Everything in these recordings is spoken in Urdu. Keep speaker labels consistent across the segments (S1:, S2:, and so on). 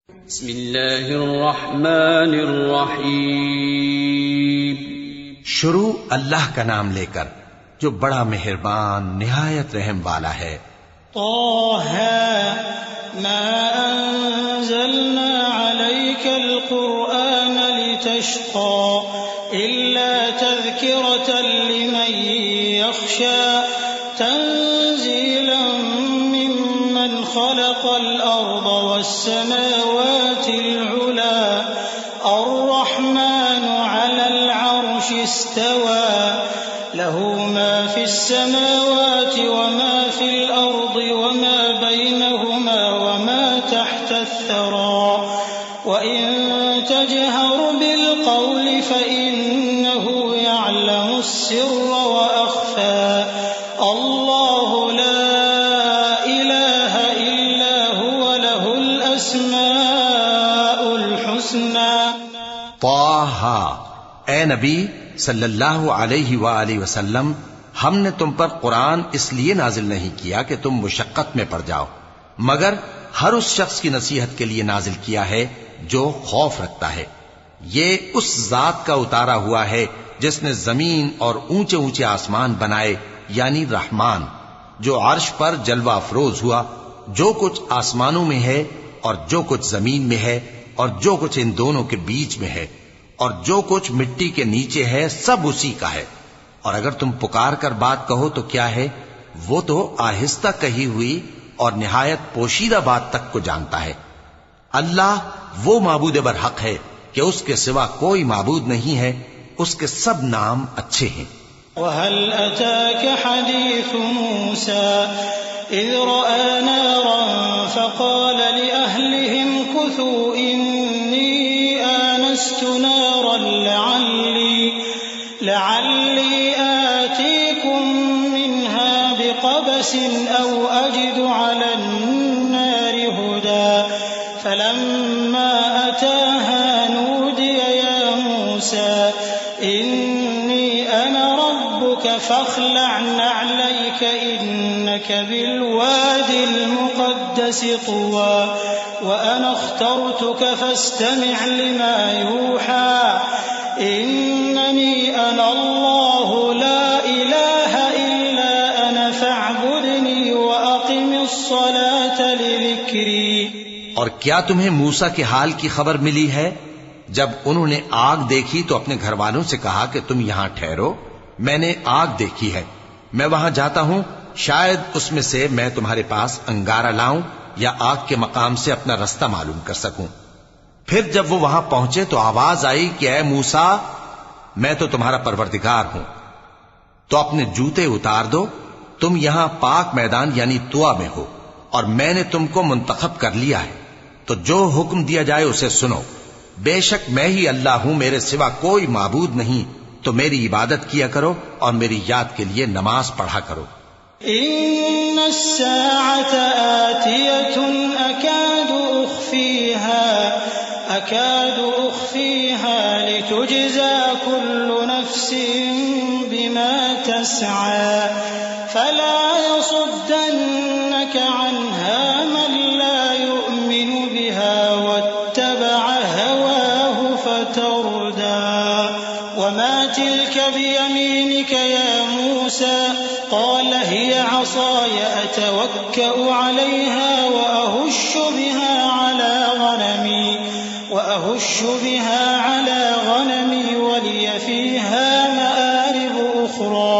S1: بسم اللہ الرحمن الرحیم۔
S2: شروع اللہ کا نام لے کر جو بڑا مہربان نہایت رحم والا ہے۔
S3: طه ما انزلنا عليك القرآن لتشقى إلا تذكرة لمن يخشى تنزيلا ممن خلق الأرض والسماوات العلى الرحمن على العرش استوى له ما في السماوات وما في الأرض وما بينهما وما تحت الثرى وإن تجهر بالقول فإنه يعلم السر وأخفى الله لا إله إلا هو له الأسماء الحسنى۔
S2: طه، اے نبی صلی اللہ علیہ وآلہ وسلم، ہم نے تم پر قرآن اس لیے نازل نہیں کیا کہ تم مشقت میں پڑ جاؤ، مگر ہر اس شخص کی نصیحت کے لیے نازل کیا ہے جو خوف رکھتا ہے۔ یہ اس ذات کا اتارا ہوا ہے جس نے زمین اور اونچے اونچے آسمان بنائے، یعنی رحمان، جو عرش پر جلوہ افروز ہوا۔ جو کچھ آسمانوں میں ہے اور جو کچھ زمین میں ہے اور جو کچھ ان دونوں کے بیچ میں ہے اور جو کچھ مٹی کے نیچے ہے، سب اسی کا ہے۔ اور اگر تم پکار کر بات کہو تو کیا ہے، وہ تو آہستہ کہی ہوئی اور نہایت پوشیدہ بات تک کو جانتا ہے۔ اللہ وہ معبود برحق ہے کہ اس کے سوا کوئی معبود نہیں ہے، اس کے سب نام اچھے ہیں۔
S3: وهل أتاك حديث موسى إذ رأى نارا فقال لأهلهم كثوا إني آنست نارا لعلي آتيكم منها بقبس أو أجد على النار هدى فلما أتاها نودي يا موسى إني أنا ربك فاخلع نعليك إنك بالواد المقدس طوى وأنا اخترتك فاستمع لما يوحى إنني أنا الله لا إله إلا أنا فاعبدني وأقم الصلاة لذكري۔
S2: اور کیا تمہیں موسیٰ کے حال کی خبر ملی ہے؟ جب انہوں نے آگ دیکھی تو اپنے گھر والوں سے کہا کہ تم یہاں ٹھہرو، میں نے آگ دیکھی ہے، میں وہاں جاتا ہوں، شاید اس میں سے میں تمہارے پاس انگارہ لاؤں یا آگ کے مقام سے اپنا رستہ معلوم کر سکوں۔ پھر جب وہ وہاں پہنچے تو آواز آئی کہ اے موسیٰ، میں تو تمہارا پروردگار ہوں، تو اپنے جوتے اتار دو، تم یہاں پاک میدان یعنی طویٰ میں ہو، اور میں نے تم کو منتخب کر لیا ہے، تو جو حکم دیا جائے اسے سنو۔ بے شک میں ہی اللہ ہوں، میرے سوا کوئی معبود نہیں، تو میری عبادت کیا کرو اور میری یاد کے لیے نماز پڑھا کرو۔
S3: إن الساعة آتية أكاد أخفيها لتجزى كل نفس بما تسعى فلا يصدنك عنها من لا يؤمن بها واتبع هواه فتردى وما تلك بيمينك يا موسى قال هي عصاي أتوكأ عليها وأهش بها على غنمي ولي فيها مآرب أخرى۔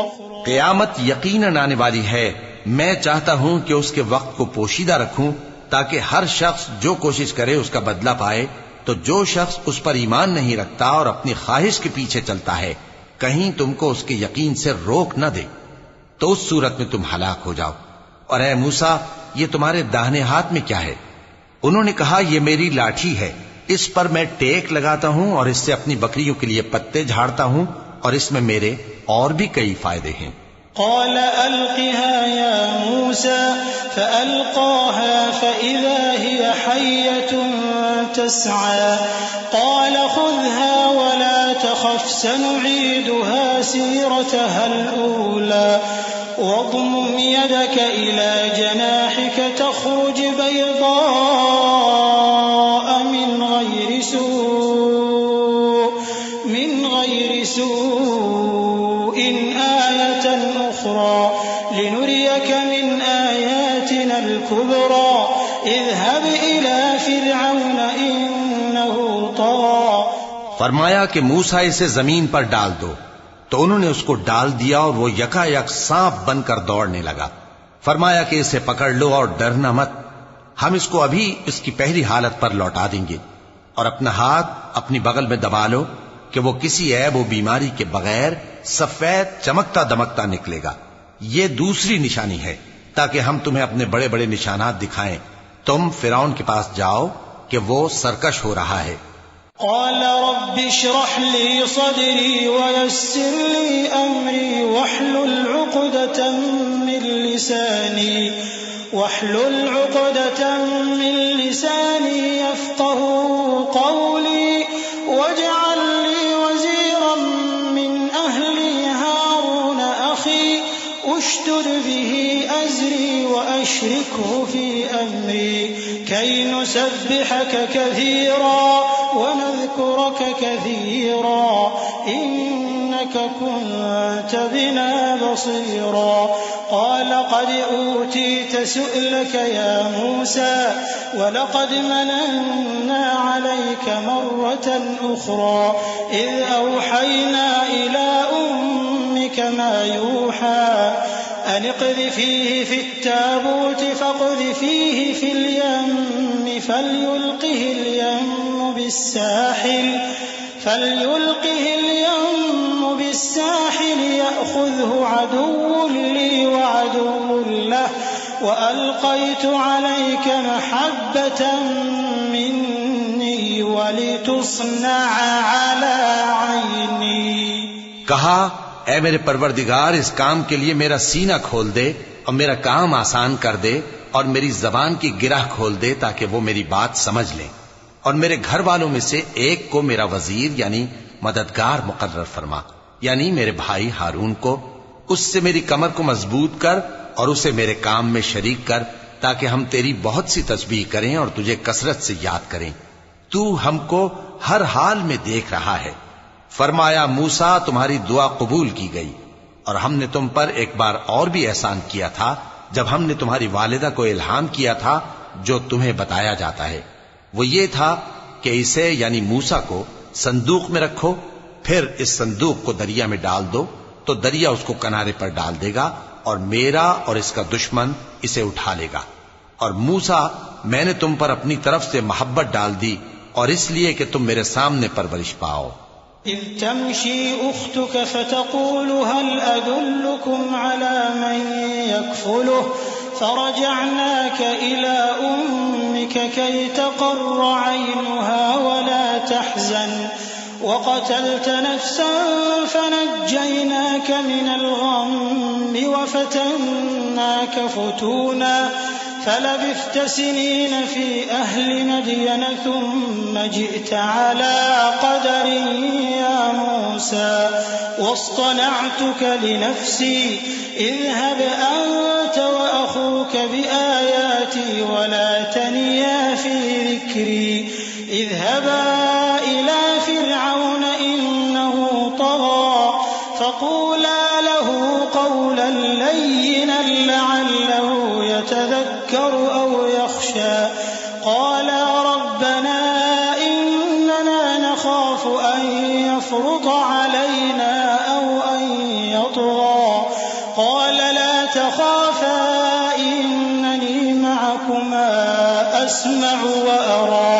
S2: قیامت یقیناً آنے والی ہے، میں چاہتا ہوں کہ اس کے وقت کو پوشیدہ رکھوں تاکہ ہر شخص جو کوشش کرے اس کا بدلہ پائے۔ تو جو شخص اس پر ایمان نہیں رکھتا اور اپنی خواہش کے پیچھے چلتا ہے، کہیں تم کو اس کے یقین سے روک نہ دے، تو اس صورت میں تم ہلاک ہو جاؤ۔ اور اے موسیٰ، یہ تمہارے داہنے ہاتھ میں کیا ہے؟ انہوں نے کہا یہ میری لاٹھی ہے، اس پر میں ٹیک لگاتا ہوں اور اس سے اپنی بکریوں کے لیے پتے جھاڑتا ہوں، اور اس میں میرے اور بھی کئی فائدے ہیں۔
S3: قال ألقها يا موسى فألقاها فإذا هي حية تسعى قال خذها ولا تخف سنعيدها سيرتها الأولى واضمم يدك إلى جناحك تخرج بيضاء
S2: فرمایا کہ موسیٰ اسے زمین پر ڈال دو، تو انہوں نے اس کو ڈال دیا اور وہ یکا یک سانپ بن کر دوڑنے لگا۔ فرمایا کہ اسے پکڑ لو اور ڈرنا مت، ہم اس کو ابھی اس کی پہلی حالت پر لوٹا دیں گے، اور اپنا ہاتھ اپنی بغل میں دبا لو کہ وہ کسی عیب و بیماری کے بغیر سفید چمکتا دمکتا نکلے گا۔ یہ دوسری نشانی ہے تاکہ ہم تمہیں اپنے بڑے بڑے نشانات دکھائیں۔ تم فرعون کے پاس جاؤ کہ وہ سرکش ہو رہا ہے۔
S3: قال رب اشرح لي صدري ويسر لي أمري واحلل عقدة من لساني يفقهوا قولي واجعل لي وزيرا من أهلي هارون أخي اشدد به أزري وأشركه في أمري كي نسبحك كثيرا ونذكرك كثيرا إنك كنت بنا بصيرا قال قد أوتيت سؤلك يا موسى ولقد مننا عليك مرة أخرى إذ أوحينا إلى أمك ما يوحى أن اقذفيه في التابوت فاقذفيه في اليم فليلقه اليم بالساحل يأخذه عدو لي وعدو له وألقيت عليك محبة مني ولتصنع على عيني۔
S2: کہا اے میرے پروردگار، اس کام کے لیے میرا سینہ کھول دے اور میرا کام آسان کر دے اور میری زبان کی گرہ کھول دے تاکہ وہ میری بات سمجھ لیں، اور میرے گھر والوں میں سے ایک کو میرا وزیر یعنی مددگار مقرر فرما، یعنی میرے بھائی ہارون کو۔ اس سے میری کمر کو مضبوط کر اور اسے میرے کام میں شریک کر تاکہ ہم تیری بہت سی تسبیح کریں اور تجھے کثرت سے یاد کریں۔ تو ہم کو ہر حال میں دیکھ رہا ہے۔ فرمایا موسیٰ تمہاری دعا قبول کی گئی، اور ہم نے تم پر ایک بار اور بھی احسان کیا تھا جب ہم نے تمہاری والدہ کو الہام کیا تھا جو تمہیں بتایا جاتا ہے۔ وہ یہ تھا کہ اسے یعنی موسیٰ کو صندوق میں رکھو، پھر اس صندوق کو دریا میں ڈال دو تو دریا اس کو کنارے پر ڈال دے گا اور میرا اور اس کا دشمن اسے اٹھا لے گا۔ اور موسیٰ میں نے تم پر اپنی طرف سے محبت ڈال دی اور اس لیے کہ تم میرے سامنے پرورش پاؤ۔
S3: إذ تمشي أختك فتقول هل أدلكم على من يكفله فرجعناك إلى أمك كي تقر عينها ولا تحزن وقتلت نفسا فنجيناك من الغم وفتناك فتونا فلبثت سنين في أهل مدين ثم جئت على قدر يا موسى واصطنعتك لنفسي اذهب أنت وأخوك بآياتي ولا تنيا في ذكري اذهبا إلى فرعون إنه طغى فقولا له قولا لينا لعله يتذكر أو يخشى قالا ربنا إننا نخاف أن يفرط علينا أو أن يطغى قال لا تخافا إنني معكما أسمع وأرى۔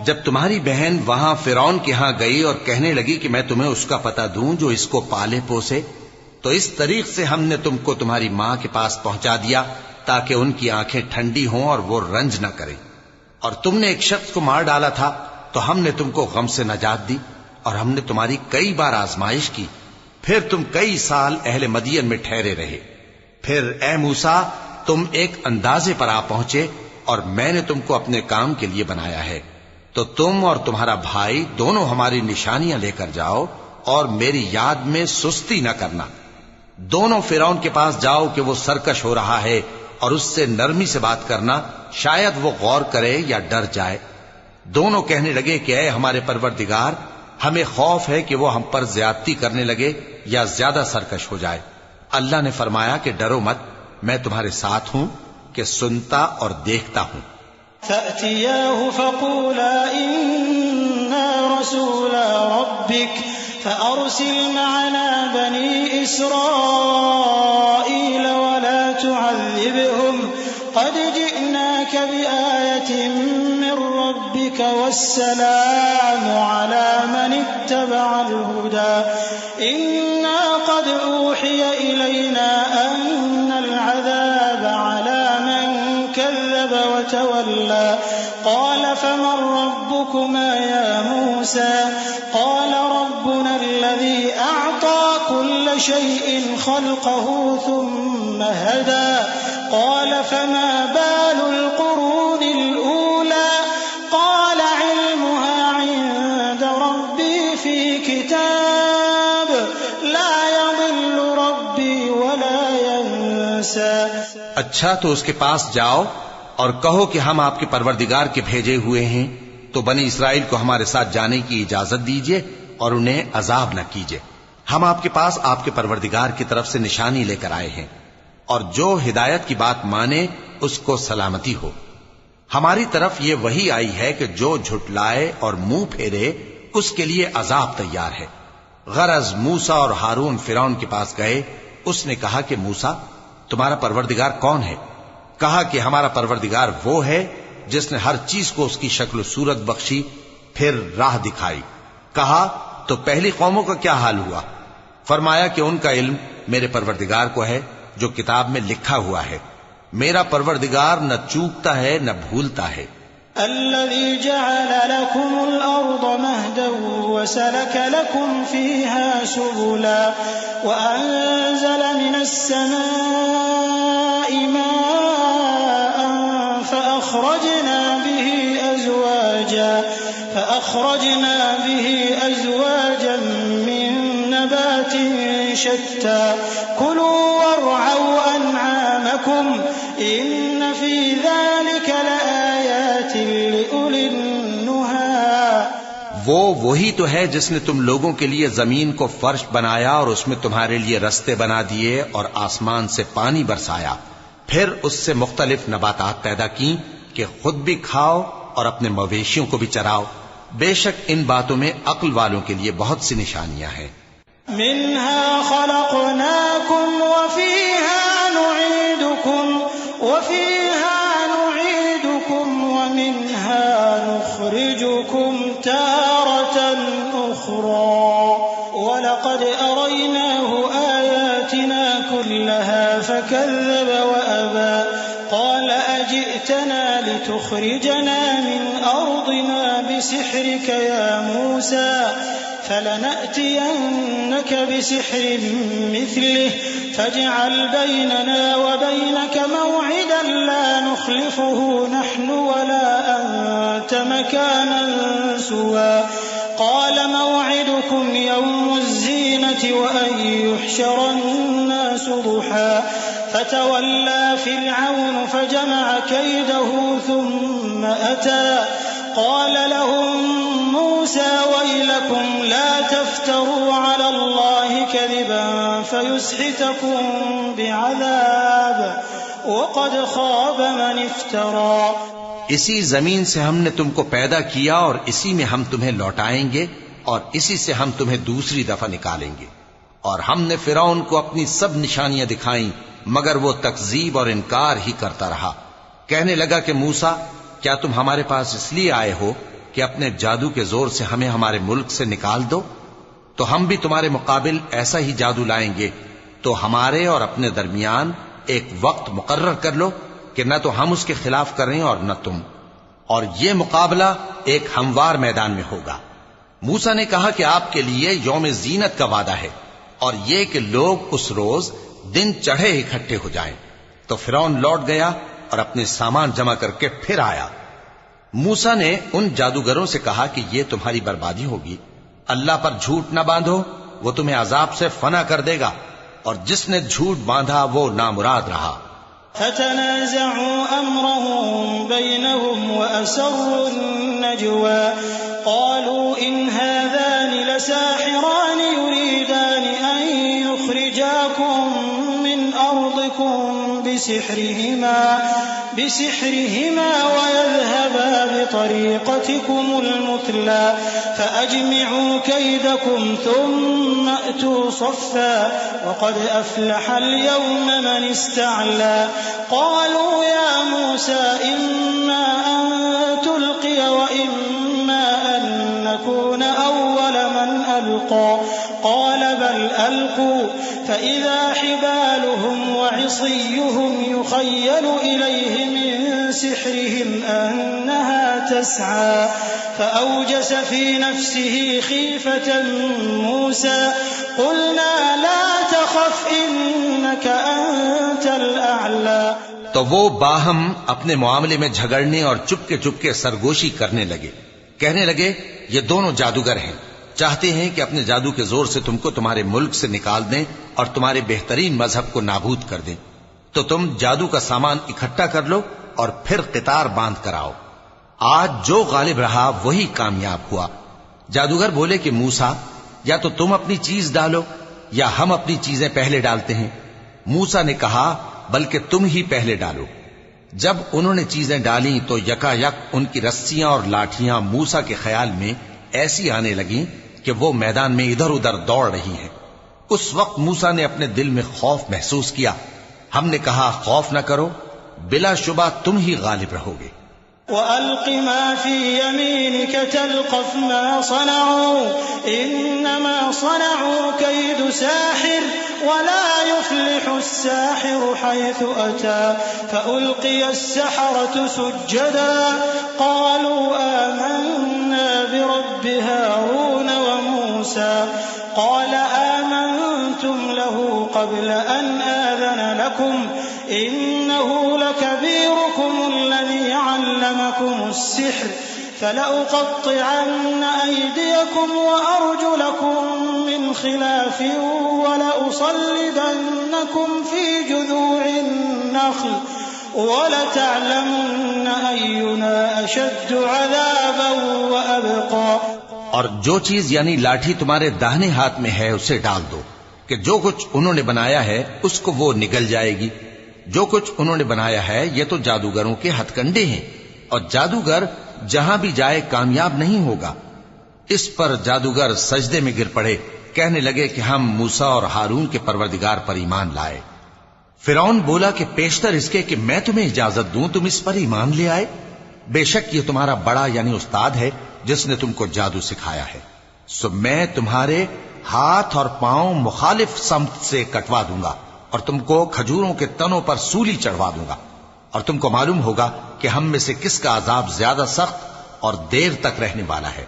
S2: جب تمہاری بہن وہاں فرعون کے ہاں گئی اور کہنے لگی کہ میں تمہیں اس کا پتہ دوں جو اس کو پالے پوسے، تو اس طریق سے ہم نے تم کو تمہاری ماں کے پاس پہنچا دیا تاکہ ان کی آنکھیں ٹھنڈی ہوں اور وہ رنج نہ کریں۔ اور تم نے ایک شخص کو مار ڈالا تھا تو ہم نے تم کو غم سے نجات دی، اور ہم نے تمہاری کئی بار آزمائش کی، پھر تم کئی سال اہل مدین میں ٹھہرے رہے۔ پھر اے موسیٰ تم ایک اندازے پر آ پہنچے اور میں نے تم کو اپنے کام کے لیے بنایا ہے، تو تم اور تمہارا بھائی دونوں ہماری نشانیاں لے کر جاؤ اور میری یاد میں سستی نہ کرنا۔ دونوں فرعون کے پاس جاؤ کہ وہ سرکش ہو رہا ہے اور اس سے نرمی سے بات کرنا، شاید وہ غور کرے یا ڈر جائے۔ دونوں کہنے لگے کہ اے ہمارے پروردگار، ہمیں خوف ہے کہ وہ ہم پر زیادتی کرنے لگے یا زیادہ سرکش ہو جائے۔ اللہ نے فرمایا کہ ڈرو مت، میں تمہارے ساتھ ہوں کہ سنتا اور دیکھتا ہوں۔
S3: فأتياه فقولا إنا رسولا ربك فأرسل معنا بني إسرائيل ولا تعذبهم قد جئناك بآية من ربك والسلام على من اتبع الهدى إنا قد أوحي إلينا أن العذاب على من كذب وتولى قال فمن ربكما يا موسى قال ربنا الذي أعطى كل شيء خلقه ثم هدى قال فما بال القرون الأولى قال علمها عند ربي في كتاب لا يضل ربي ولا ينسى.
S2: اچھا تو اس کے پاس جاؤ اور کہو کہ ہم آپ کے پروردگار کے بھیجے ہوئے ہیں، تو بنی اسرائیل کو ہمارے ساتھ جانے کی اجازت دیجیے اور انہیں عذاب نہ کیجیے. ہم آپ کے پاس آپ کے پروردگار کی طرف سے نشانی لے کر آئے ہیں، اور جو ہدایت کی بات مانے اس کو سلامتی ہو. ہماری طرف یہ وحی آئی ہے کہ جو جھٹلائے اور منہ پھیرے اس کے لیے عذاب تیار ہے. غرض موسیٰ اور ہارون فرعون کے پاس گئے. اس نے کہا کہ موسیٰ تمہارا پروردگار کون ہے؟ کہا کہ ہمارا پروردگار وہ ہے جس نے ہر چیز کو اس کی شکل و صورت بخشی پھر راہ دکھائی. کہا تو پہلی قوموں کا کیا حال ہوا؟ فرمایا کہ ان کا علم میرے پروردگار کو ہے جو کتاب میں لکھا ہوا ہے. میرا پروردگار نہ چوکتا ہے نہ بھولتا ہے.
S3: الذي جعل لكم الأرض مهدا وسلك لكم فيها سبلا وأنزل من السماء ماء فأخرجنا به أزواجا من نبات شتى كلوا وارعوا أنعامكم إن في ذلك لآيات لأولي النهى.
S2: وہی تو ہے جس نے تم لوگوں کے لیے زمین کو فرش بنایا اور اس میں تمہارے لیے رستے بنا دیے اور آسمان سے پانی برسایا، پھر اس سے مختلف نباتات پیدا کی کہ خود بھی کھاؤ اور اپنے مویشیوں کو بھی چراؤ. بے شک ان باتوں میں عقل والوں کے لیے بہت سی نشانیاں ہیں.
S3: منها خلقناكم وفيها نعيدكم ومنها نخرجكم تارة أخرى ولقد أريناه آياتنا كلها فكذب وأبى قال أجئتنا لتخرجنا من أرضنا بسحرك يا موسى فلنأتينك بسحر مثله فاجعل بيننا وبينك موعدا لا نخلفه نحن ولا أنت مكانا سوى قال موعدكم يوم الزينة وأن يحشر الناس ضحى فتولى فرعون فجمع كيده ثم أتى قال لهم موسى ويلكم لا تفتروا على الله كذبا فيسحتكم بعذاب وقد خاب من افترى.
S2: اسی زمین سے ہم نے تم کو پیدا کیا اور اسی میں ہم تمہیں لوٹائیں گے اور اسی سے ہم تمہیں دوسری دفعہ نکالیں گے. اور ہم نے فرعون کو اپنی سب نشانیاں دکھائیں مگر وہ تکذیب اور انکار ہی کرتا رہا. کہنے لگا کہ موسیٰ کیا تم ہمارے پاس اس لیے آئے ہو کہ اپنے جادو کے زور سے ہمیں ہمارے ملک سے نکال دو؟ تو ہم بھی تمہارے مقابل ایسا ہی جادو لائیں گے. تو ہمارے اور اپنے درمیان ایک وقت مقرر کر لو کہ نہ تو ہم اس کے خلاف کریں اور نہ تم، اور یہ مقابلہ ایک ہموار میدان میں ہوگا. موسیٰ نے کہا کہ آپ کے لیے یوم زینت کا وعدہ ہے اور یہ کہ لوگ اس روز دن چڑھے اکٹھے ہو جائیں. تو فرعون لوٹ گیا اور اپنے سامان جمع کر کے پھر آیا. موسیٰ نے ان جادوگروں سے کہا کہ یہ تمہاری بربادی ہوگی. اللہ پر جھوٹ نہ باندھو، وہ تمہیں عذاب سے فنا کر دے گا، اور جس نے جھوٹ باندھا وہ نامراد رہا.
S3: فتنازعوا أمرهم بينهم وأسروا النجوى قالوا إن هذان لساحران يريدان أن يخرجاكم من أرضكم بسحرهما ويذهبا بطريقتكم المثلى فأجمعوا كيدكم ثم أتوا صفا وقد أفلح اليوم من استعلى قالوا يا موسى إما أن تلقي وإما أن نكون أول من ألقى قال بل ألقوا فإذا حبالهم وعصيهم يخيل إليه من سحرهم أنها تسعى فأوجس في نفسه خيفة موسى قلنا لا تخف إنك أنت الأعلى
S2: تو وہ باہم اپنے معاملے میں جھگڑنے اور چپکے سرگوشی کرنے لگے، کہنے لگے یہ دونوں جادوگر ہیں، چاہتے ہیں کہ اپنے جادو کے زور سے تم کو تمہارے ملک سے نکال دیں اور تمہارے بہترین مذہب کو نابود کر دیں، تو تم جادو کا سامان اکٹھا کر لو اور پھر قطار باندھ کر آؤ۔ آج جو غالب رہا وہی کامیاب ہوا۔ جادوگر بولے کہ موسیٰ یا تو تم اپنی چیز ڈالو یا ہم اپنی چیزیں پہلے ڈالتے ہیں۔ موسیٰ نے کہا بلکہ تم ہی پہلے ڈالو۔ جب انہوں نے چیزیں ڈالیں تو یکا یک ان کی رسیاں اور لاٹھیاں موسیٰ کے خیال میں ایسی آنے لگیں کہ وہ میدان میں ادھر ادھر دوڑ رہی ہیں۔ اس وقت موسیٰ نے اپنے دل میں خوف محسوس کیا۔ ہم نے کہا خوف نہ کرو، بلا شبہ تم ہی غالب رہو گے۔
S3: وَأَلْقِ مَا فِي يَمِينِكَ تَلْقَفْ مَا صَنَعُوا إِنَّمَا صَنَعُوا كَيْدُ سَاحِرٍ وَلَا يُفْلِحُ السَّاحِرُ حَيْثُ أَتَى فَأُلْقِيَ السَّحَرَةُ سُجَّدًا قَالُوا آمَنَّا بِرَبِّ هَارُونَ وَمُوسَى قَالَ آمَنْتُمْ لَهُ قَبْلَ أَنْ آذَنَ لَكُمْ إِنَّهُ لَكَبِيرُكُمُ الَّذِي عَلَّمَكُمُ السِّحْرَ فَلَأُقَطِّعَنَّ أَيْدِيَكُمْ وَأَرْجُلَكُمْ مِنْ خِلَافٍ وَلَأُصَلِّبَنَّكُمْ فِي جُذُوعِ النَّخْلِ وَلَتَعْلَمُنَّ أَيُّنَا أَشَدُّ عَذَابًا وَأَبْقَى۔
S2: اور جو چیز یعنی لاٹھی تمہارے داہنے ہاتھ میں ہے اسے ڈال دو کہ جو کچھ انہوں نے بنایا ہے اس کو وہ نگل جائے گی۔ جو کچھ انہوں نے بنایا ہے یہ تو جادوگروں کے ہتھ کنڈے ہیں، اور جادوگر جہاں بھی جائے کامیاب نہیں ہوگا۔ اس پر جادوگر سجدے میں گر پڑے، کہنے لگے کہ ہم موسیٰ اور ہارون کے پروردگار پر ایمان لائے۔ فرعون بولا کہ پیشتر اس کے کہ میں تمہیں اجازت دوں تم اس پر ایمان لے آئے، بے شک یہ تمہارا بڑا یعنی استاد ہے جس نے تم کو جادو سکھایا ہے، سو میں تمہارے ہاتھ اور پاؤں مخالف سمت سے کٹوا دوں گا اور تم کو کھجوروں کے تنوں پر سولی چڑھوا دوں گا، اور تم کو معلوم ہوگا کہ ہم میں سے کس کا عذاب زیادہ سخت اور دیر تک رہنے والا ہے۔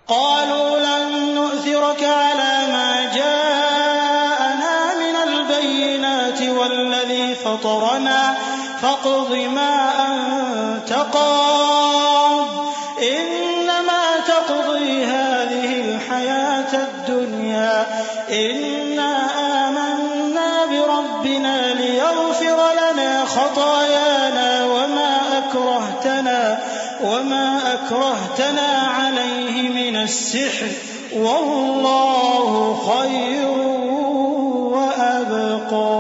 S3: قالوا لن نؤثرك على ما جاءنا من البينات والذي فطرنا فاقض ما أنت قاض إنما تقضي هذه الحياة الدنيا إنا آمنا بربنا ليغفر لنا خطايانا وما أكرهتنا عليه من السحر والله خير وأبقى۔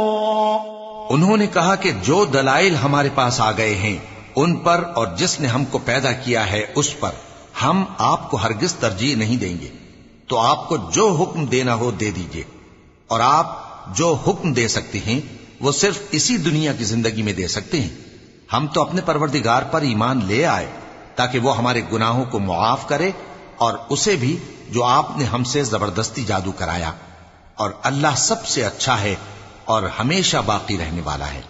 S2: انہوں نے کہا کہ جو دلائل ہمارے پاس آ گئے ہیں ان پر اور جس نے ہم کو پیدا کیا ہے اس پر ہم آپ کو ہرگز ترجیح نہیں دیں گے، تو آپ کو جو حکم دینا ہو دے دیجئے، اور آپ جو حکم دے سکتے ہیں وہ صرف اسی دنیا کی زندگی میں دے سکتے ہیں۔ ہم تو اپنے پروردگار پر ایمان لے آئے تاکہ وہ ہمارے گناہوں کو معاف کرے، اور اسے بھی جو آپ نے ہم سے زبردستی جادو کرایا، اور اللہ سب سے اچھا ہے اور ہمیشہ باقی رہنے والا ہے۔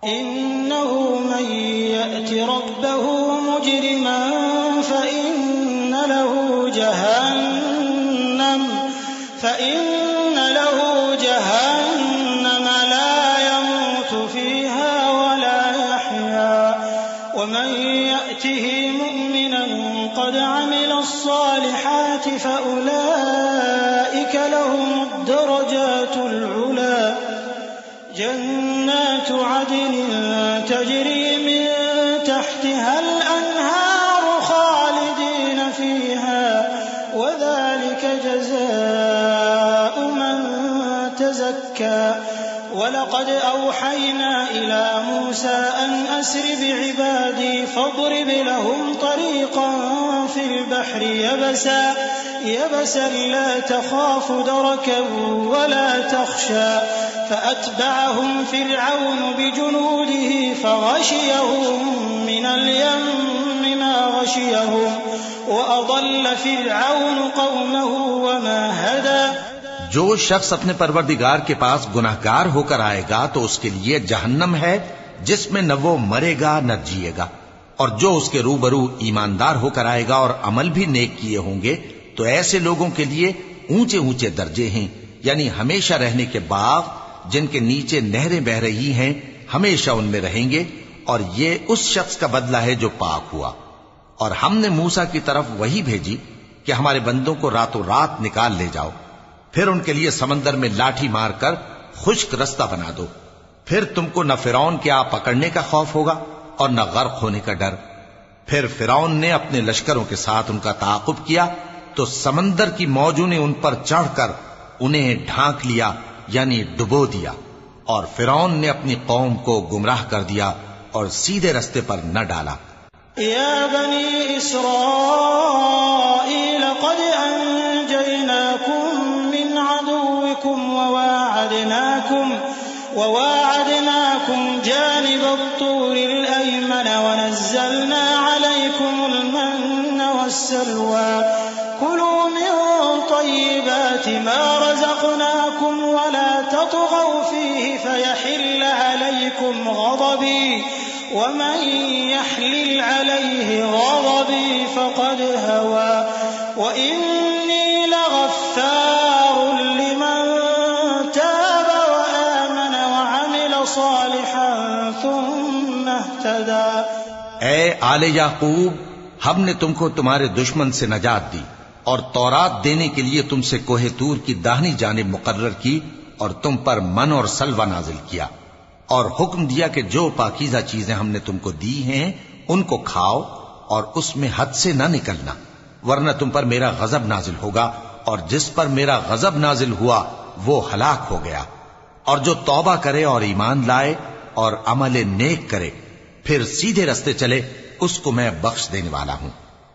S3: إنه من يأت ربه مجرما فإن له جهنم لا يموت فيها ولا يحيا ومن يأته مؤمنا قد عمل الصالحات فأولئك لهم الدرجات العلى جنات عدن تجري من تحتها الأنهار خالدين فيها وذلك جزاء من تزكى وَلَقَدْ أَوْحَيْنَا إِلَى مُوسَىٰ أَنْ أَسْرِ بِعِبَادِي فَاضْرِبْ لَهُمْ طَرِيقًا فِي الْبَحْرِ يَبَسًا لَّا تَخَافُ دَرَكًا وَلَا تَخْشَىٰ فَأَتْبَعَهُمْ فِرْعَوْنُ بِجُنُودِهِ فَغَشِيَهُم مِّنَ الْيَمِّ مَا غَشِيَهُمْ وَأَضَلَّ فِرْعَوْنُ قَوْمَهُ وَمَا هَدَىٰ۔
S2: جو شخص اپنے پروردگار کے پاس گناہگار ہو کر آئے گا تو اس کے لیے جہنم ہے جس میں نہ وہ مرے گا نہ جیے گا، اور جو اس کے روبرو ایماندار ہو کر آئے گا اور عمل بھی نیک کیے ہوں گے تو ایسے لوگوں کے لیے اونچے اونچے درجے ہیں، یعنی ہمیشہ رہنے کے باغ جن کے نیچے نہریں بہ رہی ہیں، ہمیشہ ان میں رہیں گے، اور یہ اس شخص کا بدلہ ہے جو پاک ہوا۔ اور ہم نے موسیٰ کی طرف وہی بھیجی کہ ہمارے بندوں کو راتوں رات نکال لے جاؤ، پھر ان کے لیے سمندر میں لاٹھی مار کر خشک رستہ بنا دو، پھر تم کو نہ فرعون کے آ پکڑنے کا خوف ہوگا اور نہ غرق ہونے کا ڈر۔ پھر فرعون نے اپنے لشکروں کے ساتھ ان کا تعاقب کیا تو سمندر کی موجوں نے ان پر چڑھ کر انہیں ڈھانک لیا، یعنی ڈبو دیا، اور فرعون نے اپنی قوم کو گمراہ کر دیا اور سیدھے رستے پر نہ ڈالا۔
S3: يا بني إسرائيل قد أنجيناكم من عدوكم وواعدناكم جانب الطور الأيمن ونزلنا عليكم المن والسلوى كلوا من طيبات ما رزقناكم ولا تطغوا فيه فيحل عليكم غضبي ومن يحلل عليه غضبي فقد هوى وإني لغفار لمن تاب وآمن وعمل صالحا ثم اهتدى۔
S2: اے آل یعقوب، ہم نے تم کو تمہارے دشمن سے نجات دی اور تورات دینے کے لیے تم سے کوہ طور کی داہنی جانب مقرر کی اور تم پر من اور سلوہ نازل کیا، اور حکم دیا کہ جو پاکیزہ چیزیں ہم نے تم کو دی ہیں ان کو کھاؤ اور اس میں حد سے نہ نکلنا، ورنہ تم پر میرا غضب نازل ہوگا، اور جس پر میرا غضب نازل ہوا وہ ہلاک ہو گیا۔ اور جو توبہ کرے اور ایمان لائے اور عمل نیک کرے پھر سیدھے رستے چلے اس کو میں بخش دینے والا ہوں۔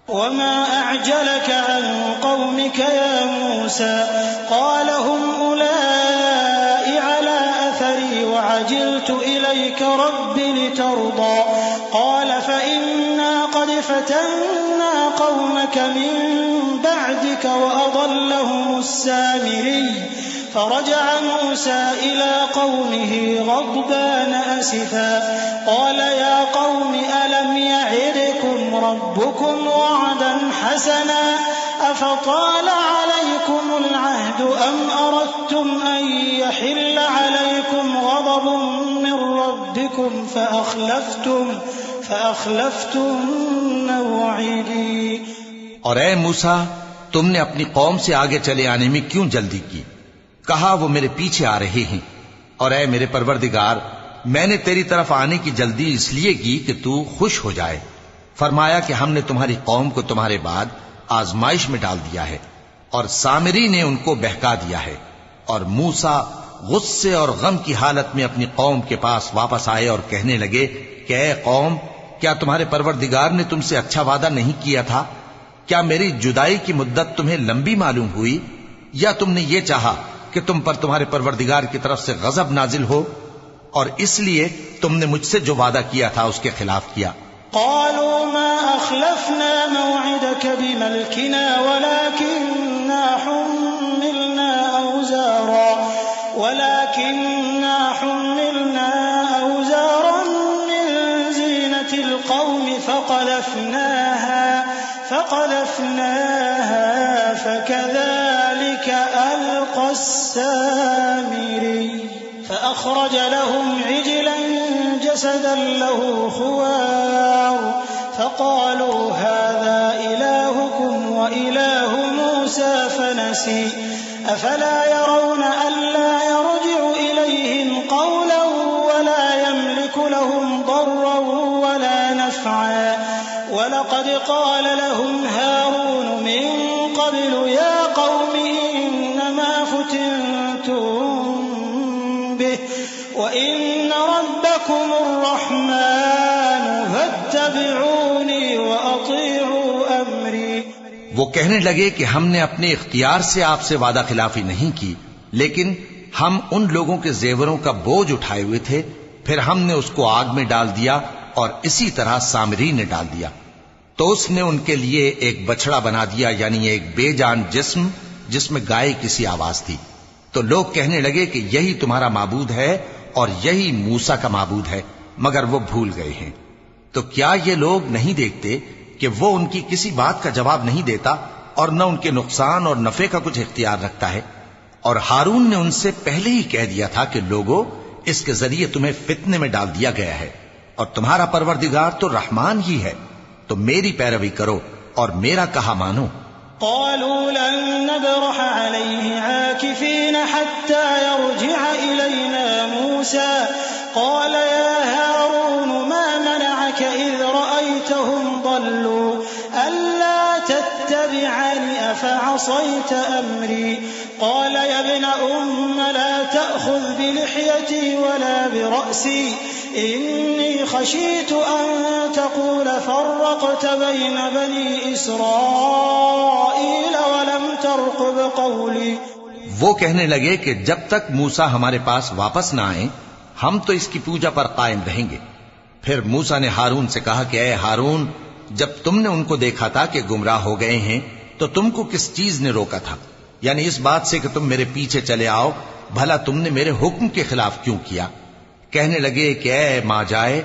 S3: وما أعجلك عن قومك يا موسى قال هم أولئك على أثري وعجلت إليك رب لترضى قال فإنا قد فتنا قومك من بعدك وأضلهم السامري فرجع موسى إلى قومه غضبان أسفا قال يا قوم ألم يعدكم ربكم وعدا حسنا أفطال عليكم العهد أم أردتم أن يحل عليكم غضب من ربكم فأخلفتم موعدي۔
S2: اور اے موسیٰ، تم نے اپنی قوم سے آگے چلے آنے میں کیوں جلدی کی؟ کہا وہ میرے پیچھے آ رہے ہیں، اور اے میرے پروردگار، میں نے تیری طرف آنے کی جلدی اس لیے کی کہ تو خوش ہو جائے۔ فرمایا کہ ہم نے تمہاری قوم کو تمہارے بعد آزمائش میں ڈال دیا ہے اور سامری نے ان کو بہکا دیا ہے۔ اور موسیٰ غصے اور غم کی حالت میں اپنی قوم کے پاس واپس آئے اور کہنے لگے کہ اے قوم، کیا تمہارے پروردگار نے تم سے اچھا وعدہ نہیں کیا تھا؟ کیا میری جدائی کی مدت تمہیں لمبی معلوم ہوئی، یا تم نے یہ چاہا کہ تم پر تمہارے پروردگار کی طرف سے غضب نازل ہو اور اس لیے تم نے مجھ سے جو وعدہ کیا تھا اس کے خلاف کیا؟
S3: قالوا ما أخلفنا موعدك بملكنا ولكننا حملنا أوزارا من زينة القوم فقذفناها فكذلك ألقى السامري فأخرج لهم عجلا جسدا له خوار فقالوا هذا إلهكم وإله موسى فنسي أفلا يرون ألا يرجع إليهم قولا ولا يملك لهم ضرا ولا نفعا ولقد قال لهم هارون من قبل يا قوم إنما فتنتم به وَإِنَّ رَبَّكُمُ الرَّحْمَنُ فَاتَّبِعُونِي وَأَطِيعُوا أَمْرِي۔
S2: وہ کہنے لگے کہ ہم نے اپنے اختیار سے آپ سے وعدہ خلافی نہیں کی، لیکن ہم ان لوگوں کے زیوروں کا بوجھ اٹھائے ہوئے تھے، پھر ہم نے اس کو آگ میں ڈال دیا اور اسی طرح سامری نے ڈال دیا، تو اس نے ان کے لیے ایک بچڑا بنا دیا، یعنی ایک بے جان جسم جس میں گائے کسی آواز تھی۔ تو لوگ کہنے لگے کہ یہی تمہارا معبود ہے اور یہی موسیٰ کا معبود ہے، مگر وہ بھول گئے ہیں۔ تو کیا یہ لوگ نہیں دیکھتے کہ وہ ان کی کسی بات کا جواب نہیں دیتا اور نہ ان کے نقصان اور نفع کا کچھ اختیار رکھتا ہے؟ اور ہارون نے ان سے پہلے ہی کہہ دیا تھا کہ لوگو، اس کے ذریعے تمہیں فتنے میں ڈال دیا گیا ہے، اور تمہارا پروردگار تو رحمان ہی ہے، تو میری پیروی کرو اور میرا کہا مانو۔
S3: قالوا لن نبرح عليه عاكفين حتى يرجع إلينا موسى قال يا هارون ما منعك إذ رأيتهم ضلوا ألا تتبعني أفعصيت أمري قال يا ابن لا تأخذ بلحيتي ولا برأسي إني خشيت أن تقول فرقت بين بني إسرائيل ولم ترقب قولي۔
S2: وہ کہنے لگے کہ جب تک موسیٰ ہمارے پاس واپس نہ آئیں ہم تو اس کی پوجا پر قائم رہیں گے۔ پھر موسیٰ نے ہارون سے کہا کہ اے ہارون، جب تم نے ان کو دیکھا تھا کہ گمراہ ہو گئے ہیں تو تم کو کس چیز نے روکا تھا؟ یعنی اس بات سے کہ تم میرے پیچھے چلے آؤ، بھلا تم نے میرے حکم کے خلاف کیوں کیا؟ کہنے لگے کہ اے ماں جائے،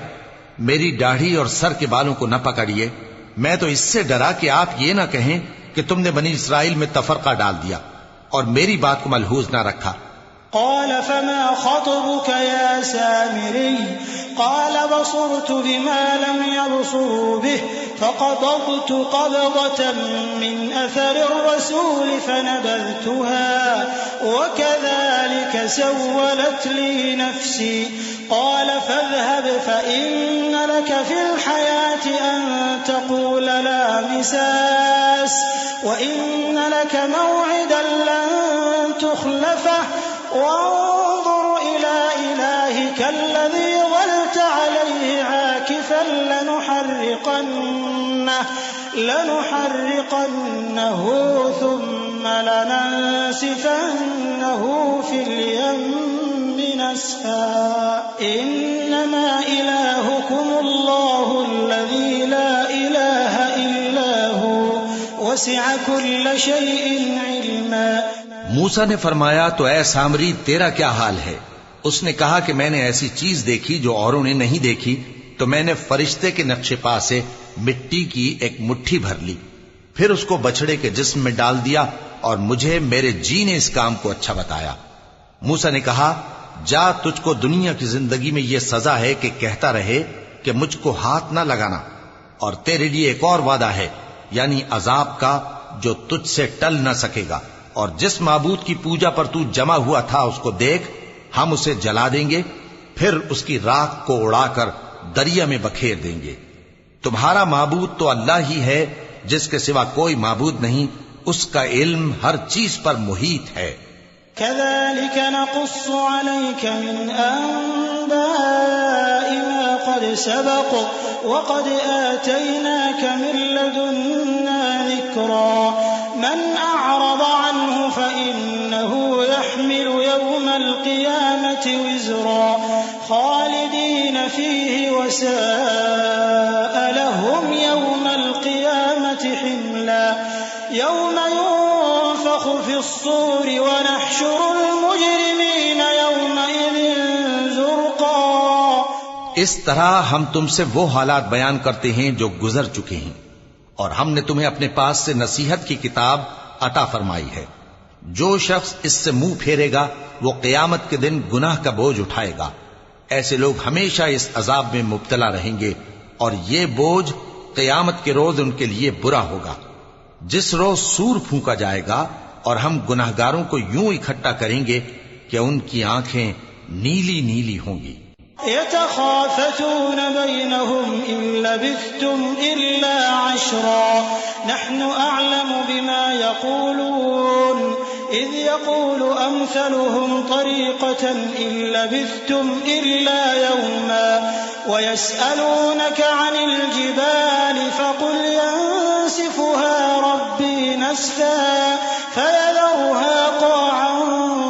S2: میری داڑھی اور سر کے بالوں کو نہ پکڑیے، میں تو اس سے ڈرا کہ آپ یہ نہ کہیں کہ تم نے بنی اسرائیل میں تفرقہ ڈال دیا اور میری بات کو ملحوظ نہ رکھا۔
S3: قال فما خطبك يا سامري قال بصرت بما لم يبصروا به فقبضت قبضة من أثر الرسول فنبذتها وكذلك سولت لي نفسي قال فاذهب فإن لك في الحياة أن تقول لا مساس وإن لك موعدا لن تخلفه وانظر إلى إلهك الذي ظلت عليه عاكفا لنحرقنه ثم لننسفنه في اليم نسفا إنما إلهكم الله الذي لا إله إلا هو وسع كل شيء علما۔
S2: موسیٰ نے فرمایا تو اے سامری تیرا کیا حال ہے؟ اس نے کہا کہ میں نے ایسی چیز دیکھی جو اوروں نے نہیں دیکھی، تو میں نے فرشتے کے نقش پا سے مٹی کی ایک مٹھی بھر لی، پھر اس کو بچڑے کے جسم میں ڈال دیا اور مجھے میرے جی نے اس کام کو اچھا بتایا۔ موسیٰ نے کہا جا، تجھ کو دنیا کی زندگی میں یہ سزا ہے کہ کہتا رہے کہ مجھ کو ہاتھ نہ لگانا، اور تیرے لیے ایک اور وعدہ ہے، یعنی عذاب کا جو تجھ سے ٹل نہ سکے گا، اور جس معبود کی پوجا پر تو جمع ہوا تھا اس کو دیکھ، ہم اسے جلا دیں گے، پھر اس کی راکھ کو اڑا کر دریا میں بکھیر دیں گے۔ تمہارا معبود تو اللہ ہی ہے، جس کے سوا کوئی معبود نہیں، اس کا علم ہر چیز پر محیط ہے۔
S3: كذلك نقص عليك من أنباء ما قد سبق وقد آتيناك من لدنا ذكرا من أعرض عنه فإنه يحمل يوم القيامة وزرا خالدين فيه وساء لهم يوم القيامة حملا يوم ينفخ في الصور ونحشر المجرمين يومئذ زرقا۔
S2: اس طرح ہم تم سے وہ حالات بیان کرتے ہیں جو گزر چکے ہیں، اور ہم نے تمہیں اپنے پاس سے نصیحت کی کتاب عطا فرمائی ہے۔ جو شخص اس سے منہ پھیرے گا وہ قیامت کے دن گناہ کا بوجھ اٹھائے گا۔ ایسے لوگ ہمیشہ اس عذاب میں مبتلا رہیں گے، اور یہ بوجھ قیامت کے روز ان کے لیے برا ہوگا، جس روز سور پھونکا جائے گا اور ہم گناہگاروں کو یوں اکٹھا کریں گے کہ ان کی آنکھیں نیلی نیلی ہوں گی۔
S3: يتخافتون بينهم إن لبثتم إلا عشرا نحن أعلم بما يقولون إذ يقول أمثلهم طريقة إن لبثتم إلا يوما ويسألونك عن الجبال فقل ينسفها ربي نسفا فيذرها قاعا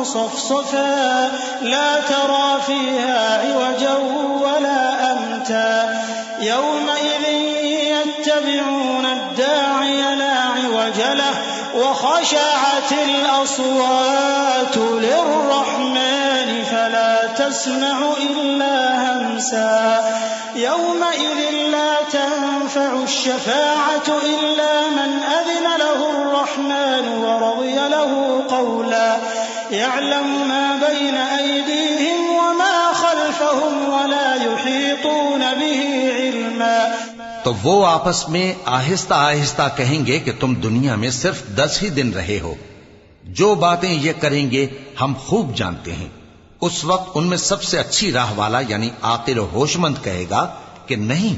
S3: صفصفا لا ترى فيها عوجا ولا أمتا يومئذ يتبعون الداعي لا عوج له وخشعت الأصوات للرحمن فلا تسمع إلا همسا يومئذ لا تنفع الشفاعة إلا من أذن له الرحمن ورضي له قولا يعلم ما بين أيديهم وما خلفهم ولا يحيطون به علما.
S2: تو وہ آپس میں آہستہ آہستہ کہیں گے کہ تم دنیا میں صرف 10 ہی دن رہے ہو. جو باتیں یہ کریں گے ہم خوب جانتے ہیں. اس وقت ان میں سب سے اچھی راہ والا یعنی عاقل و ہوش مند کہے گا کہ نہیں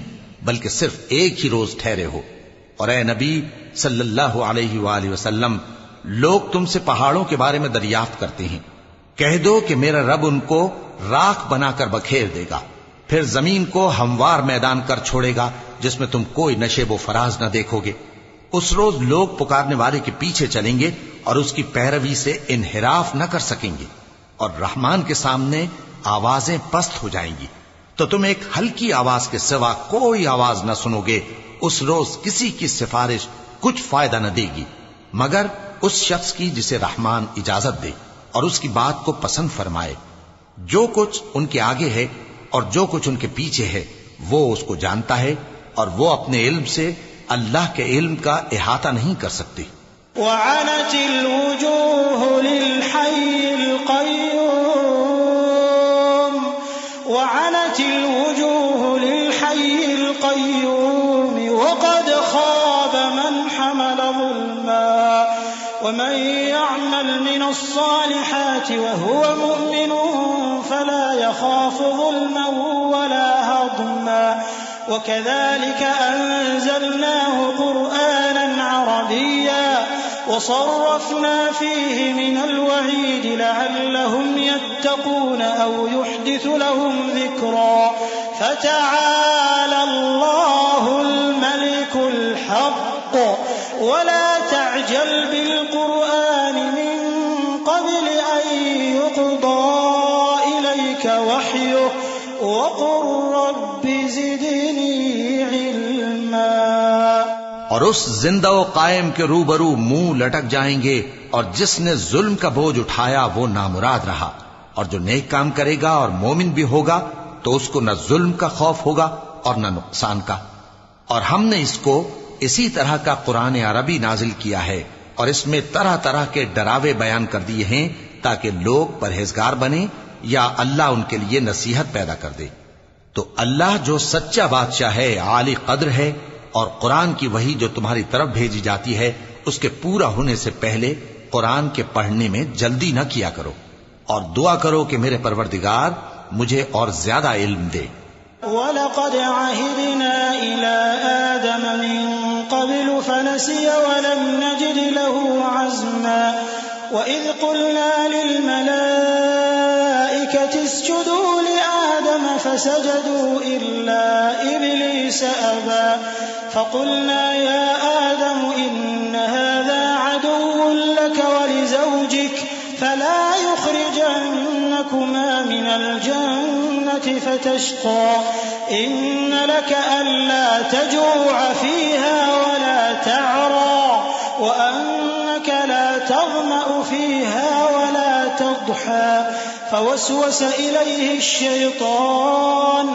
S2: بلکہ صرف ایک ہی روز ٹھہرے ہو. اور اے نبی صلی اللہ علیہ وآلہ وسلم لوگ تم سے پہاڑوں کے بارے میں دریافت کرتے ہیں. کہہ دو کہ میرا رب ان کو راکھ بنا کر بکھیر دے گا پھر زمین کو ہموار میدان کر چھوڑے گا جس میں تم کوئی نشیب و فراز نہ دیکھو گے. اس روز لوگ پکارنے والے کے پیچھے چلیں گے اور اس کی پیروی سے انحراف نہ کر سکیں گے اور رحمان کے سامنے آوازیں پست ہو جائیں گی تو تم ایک ہلکی آواز کے سوا کوئی آواز نہ سنو گے. اس روز کسی کی سفارش کچھ فائدہ نہ دے گی مگر اس شخص کی جسے رحمان اجازت دے اور اس کی بات کو پسند فرمائے. جو کچھ ان کے آگے ہے اور جو کچھ ان کے پیچھے ہے وہ اس کو جانتا ہے اور وہ اپنے علم سے اللہ کے علم کا احاطہ نہیں کر سکتے.
S3: وعنت الوجوه للحي القيوم وقد خاب من حمل ظلما ومن يعمل من الصالحات وهو مؤمن فلا يخاف ظلما ولا هضما وكذلك أنزلناه قرآنا عربيا وصرفنا فيه من الوعيد لعلهم يتقون أو يحدث لهم ذكرا فتعالى الله الملك الحق ولا تعجل بالقرآن من قبل أن يقضى إليك وحيه وقل رب زدني علما.
S2: اور اس زندہ و قائم کے روبرو منہ لٹک جائیں گے اور جس نے ظلم کا بوجھ اٹھایا وہ نامراد رہا اور جو نیک کام کرے گا اور مومن بھی ہوگا تو اس کو نہ ظلم کا خوف ہوگا اور نہ نقصان کا. اور ہم نے اس کو اسی طرح کا قرآن عربی نازل کیا ہے اور اس میں طرح طرح کے ڈراوے بیان کر دیے ہیں تاکہ لوگ پرہیزگار بنیں یا اللہ ان کے لیے نصیحت پیدا کر دے. تو اللہ جو سچا بادشاہ ہے عالی قدر ہے اور قرآن کی وحی جو تمہاری طرف بھیجی جاتی ہے اس کے پورا ہونے سے پہلے قرآن کے پڑھنے میں جلدی نہ کیا کرو اور دعا کرو کہ میرے پروردگار مجھے اور زیادہ علم دے.
S3: وَلَقَدْ عَهِدْنَا إِلَىٰ آدَمَ مِن قَبْلُ فَنَسِيَ وَلَمْ نَجِدْ لَهُ عَزْمًا وَإِذْ قُلْنَا لِلْمَلَائِكَةِ اسْجُدُوا لِآدَمَ فَسَجَدُوا إِلَّا إِبْلِيسَ أَبَىٰ فَقُلْنَا يَا آدَمُ إِنَّ هَٰذَا عَدُوٌّ لَّكَ وَلِزَوْجِكَ فَلَا يُخْرِجَنَّكُمَا مِنَ الْجَنَّةِ فَتَشْقَىٰ إِنَّ لَكَ أَلَّا تَجُوعَ فِيهَا وَلَا تَعْرَىٰ وَأَنَّكَ لَا تَظْمَأُ فِيهَا وَلَا تَضْحَىٰ فوسوس إليه الشيطان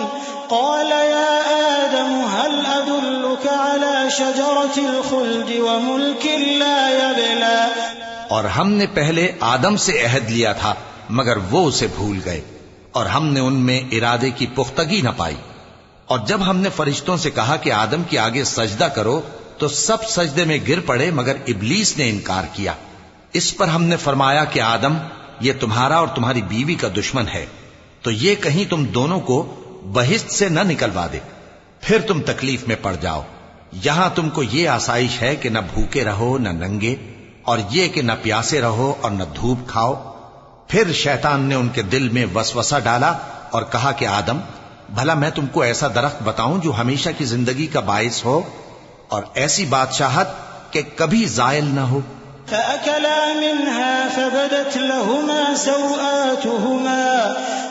S3: قال يا آدم هل أدلك على شجرة الخلد وملك لا يبلى.
S2: اور ہم نے پہلے آدم سے عہد لیا تھا مگر وہ اسے بھول گئے اور ہم نے ان میں ارادے کی پختگی نہ پائی. اور جب ہم نے فرشتوں سے کہا کہ آدم کے آگے سجدہ کرو تو سب سجدے میں گر پڑے مگر ابلیس نے انکار کیا. اس پر ہم نے فرمایا کہ آدم یہ تمہارا اور تمہاری بیوی کا دشمن ہے تو یہ کہیں تم دونوں کو بہشت سے نہ نکلوا دے پھر تم تکلیف میں پڑ جاؤ. یہاں تم کو یہ آسائش ہے کہ نہ بھوکے رہو نہ ننگے اور یہ کہ نہ پیاسے رہو اور نہ دھوپ کھاؤ۔ پھر شیطان نے ان کے دل میں وسوسہ ڈالا اور کہا کہ آدم، بھلا میں تم کو ایسا درخت بتاؤں جو ہمیشہ کی زندگی کا باعث ہو اور ایسی بادشاہت کہ کبھی زائل نہ ہو۔
S3: فأكلا منها فبدت لهما سوآتهما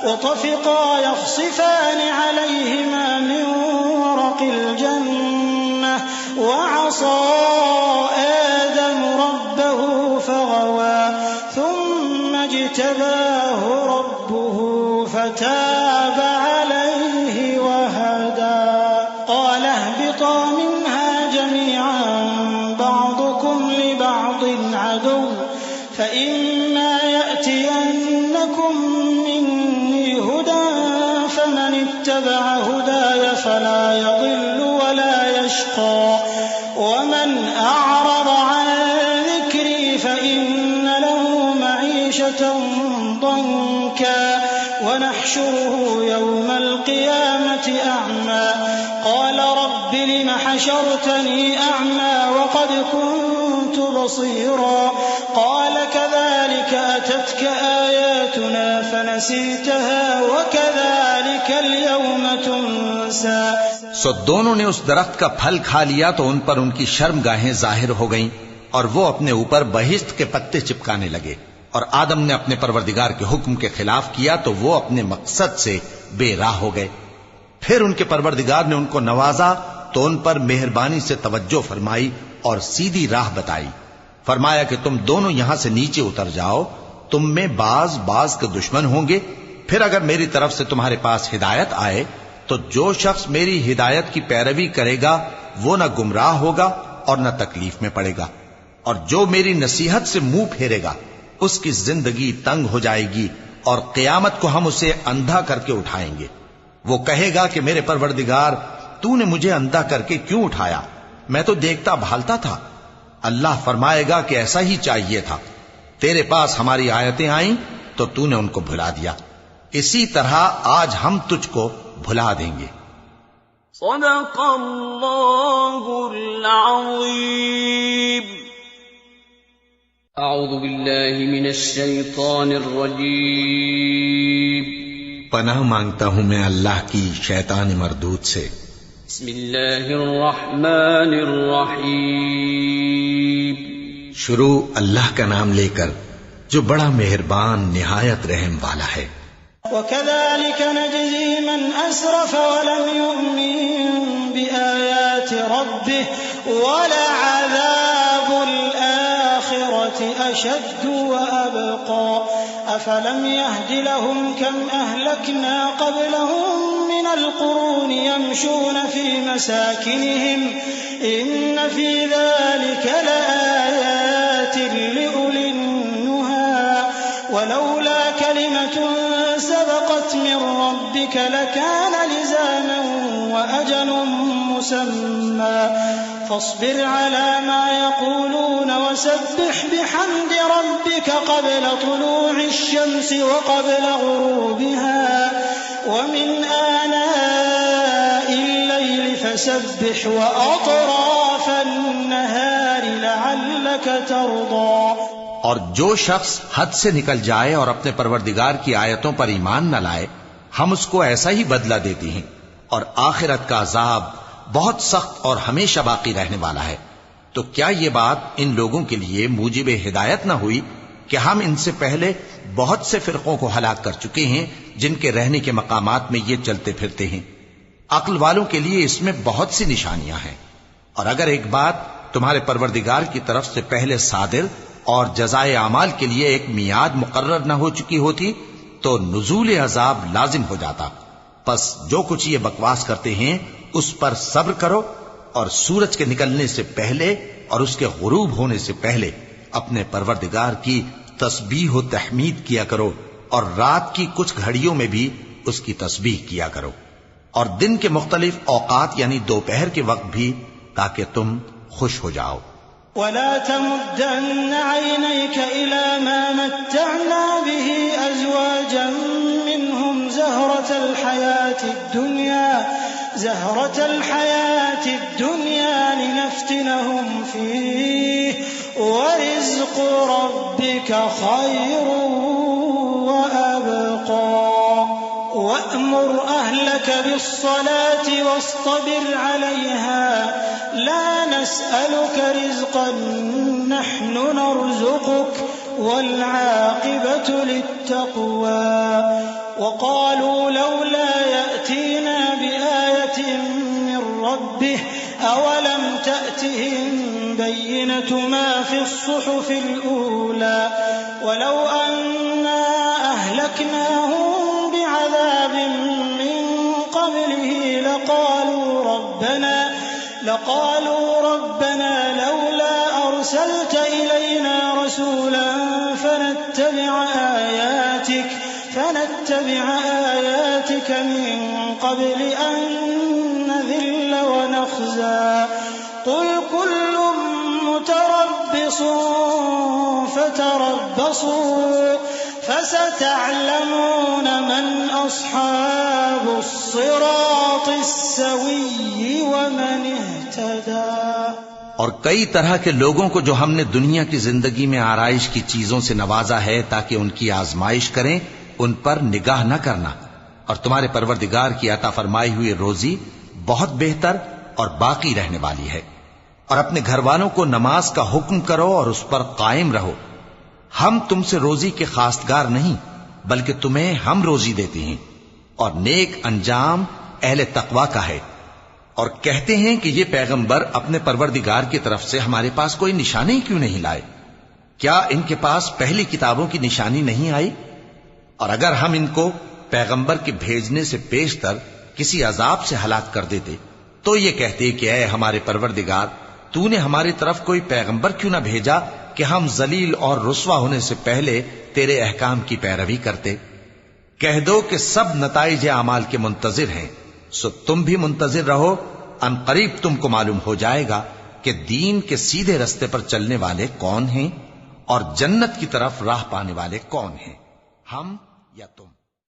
S3: وطفقا يخصفان عليهما من ورق الجنة وعصى آدم ربه فغوى ثم اجتباه ربه فتاب عليه وهدى قال اهبطا منها جميعا بعضكم لبعض عدو فإما يأتينكم مني هدى فمن اتبع هداي فلا يضل ولا يشقى ومن أعرض عن ذكري فإن له معيشة ضنكا ونحشره يوم القيامة أعمى قال رب لم حشرتني أعمى وقد كنت بصيرا قال كذلك أتتك آياتنا فنسيتها وكذلك اليوم تنسى۔
S2: سو دونوں نے اس درخت کا پھل کھا لیا تو ان پر ان کی شرم گاہیں ظاہر ہو گئیں اور وہ اپنے اوپر بہشت کے پتے چپکانے لگے، اور آدم نے اپنے پروردگار کے حکم کے خلاف کیا تو وہ اپنے مقصد سے بے راہ ہو گئے۔ پھر ان کے پروردگار نے ان کو نوازا تو ان پر مہربانی سے توجہ فرمائی اور سیدھی راہ بتائی۔ فرمایا کہ تم دونوں یہاں سے نیچے اتر جاؤ، تم میں بعض کے دشمن ہوں گے، پھر اگر میری طرف سے تمہارے پاس ہدایت آئے تو جو شخص میری ہدایت کی پیروی کرے گا وہ نہ گمراہ ہوگا اور نہ تکلیف میں پڑے گا، اور جو میری نصیحت سے منہ پھیرے گا اس کی زندگی تنگ ہو جائے گی اور قیامت کو ہم اسے اندھا کر کے اٹھائیں گے۔ وہ کہے گا کہ میرے پروردگار تو نے مجھے اندھا کر کے کیوں اٹھایا، میں تو دیکھتا بھالتا تھا۔ اللہ فرمائے گا کہ ایسا ہی چاہیے تھا، تیرے پاس ہماری آیتیں آئیں تو تو نے ان کو بھلا دیا، اسی طرح آج ہم تجھ کو بھلا دیں گے۔
S1: صدق اللہ العظیم۔ اعوذ باللہ من الشیطان الرجیم۔
S2: پناہ مانگتا ہوں میں اللہ کی شیطان مردود سے۔
S1: بسم اللہ الرحمن الرحیم۔
S2: شروع اللہ کا نام لے کر جو بڑا مہربان نہایت رحم والا ہے۔
S3: وكذلك نجزي من أسرف ولم يؤمن بآيات ربه ولعذاب الآخرة أشد وأبقى أفلم يهد لهم كم أهلكنا قبلهم من القرون يمشون في مساكنهم إن في ذلك لآيات لأولي النهى ولولا كلمة سبقت من ربك لكان لزاما وأجل مسمى فاصبر على ما يقولون وسبح بحمد ربك قبل طلوع الشمس وقبل غروبها ومن آناء الليل فسبح وأطراف النهار لعلك ترضى۔
S2: اور جو شخص حد سے نکل جائے اور اپنے پروردگار کی آیتوں پر ایمان نہ لائے ہم اس کو ایسا ہی بدلہ دیتے ہیں، اور آخرت کا عذاب بہت سخت اور ہمیشہ باقی رہنے والا ہے۔ تو کیا یہ بات ان لوگوں کے لیے موجب ہدایت نہ ہوئی کہ ہم ان سے پہلے بہت سے فرقوں کو ہلاک کر چکے ہیں جن کے رہنے کے مقامات میں یہ چلتے پھرتے ہیں۔ عقل والوں کے لیے اس میں بہت سی نشانیاں ہیں، اور اگر ایک بات تمہارے پروردگار کی طرف سے پہلے صادر اور جزائے اعمال کے لیے ایک میعاد مقرر نہ ہو چکی ہوتی تو نزول عذاب لازم ہو جاتا۔ پس جو کچھ یہ بکواس کرتے ہیں اس پر صبر کرو، اور سورج کے نکلنے سے پہلے اور اس کے غروب ہونے سے پہلے اپنے پروردگار کی تسبیح و تحمید کیا کرو، اور رات کی کچھ گھڑیوں میں بھی اس کی تسبیح کیا کرو، اور دن کے مختلف اوقات یعنی دوپہر کے وقت بھی، تاکہ تم خوش ہو جاؤ۔
S3: ولا تمدن عينيك إلى ما متعنا به أزواجا منهم زهرة الحياة الدنيا لنفتنهم فيه وَرِزْقُ رَبِّكَ خَيْرٌ وَأَبْقَى وَأْمُرْ أَهْلَكَ بِالصَّلَاةِ وَاصْطَبِرْ عَلَيْهَا لَا نَسْأَلُكَ رِزْقًا نَحْنُ نَرْزُقُكَ وَالْعَاقِبَةُ لِلتَّقْوَى وَقَالُوا لَوْلَا يَأْتِينَا بِآيَةٍ مِّن رَّبِّهِ أَوَلَمْ تَأْتِهِم بَيِّنَةُ مَا فِي الصُّحُفِ الْأُولَىٰ وَلَوْ أَنَّا أَهْلَكْنَاهُم بعذاب من قبله لقالوا ربنا لولا أرسلت إلينا رسولا فنتبع آياتك من قبل أن نذل ونخزى قل كل متربص فتربصوا فستعلمون من أصحاب الصراط السوي ومن اهتدى۔
S2: اور کئی طرح کے لوگوں کو جو ہم نے دنیا کی زندگی میں آرائش کی چیزوں سے نوازا ہے تاکہ ان کی آزمائش کریں، ان پر نگاہ نہ کرنا، اور تمہارے پروردگار کی عطا فرمائی ہوئی روزی بہت بہتر اور باقی رہنے والی ہے۔ اور اپنے گھر والوں کو نماز کا حکم کرو اور اس پر قائم رہو۔ ہم تم سے روزی کے خواستگار نہیں، بلکہ تمہیں ہم روزی دیتے ہیں، اور نیک انجام اہل تقوی کا ہے۔ اور کہتے ہیں کہ یہ پیغمبر اپنے پروردگار کی طرف سے ہمارے پاس کوئی نشانی کیوں نہیں لائے؟ کیا ان کے پاس پہلی کتابوں کی نشانی نہیں آئی؟ اور اگر ہم ان کو پیغمبر کے بھیجنے سے پیشتر کسی عذاب سے ہلاک کر دیتے تو یہ کہتے کہ اے ہمارے پروردگار، تو نے ہماری طرف کوئی پیغمبر کیوں نہ بھیجا کہ ہم ذلیل اور رسوا ہونے سے پہلے تیرے احکام کی پیروی کرتے۔ کہہ دو کہ سب نتائج اعمال کے منتظر ہیں، سو تم بھی منتظر رہو، ان قریب تم کو معلوم ہو جائے گا کہ دین کے سیدھے رستے پر چلنے والے کون ہیں اور جنت کی طرف راہ پانے والے کون ہیں، ہم یا تم۔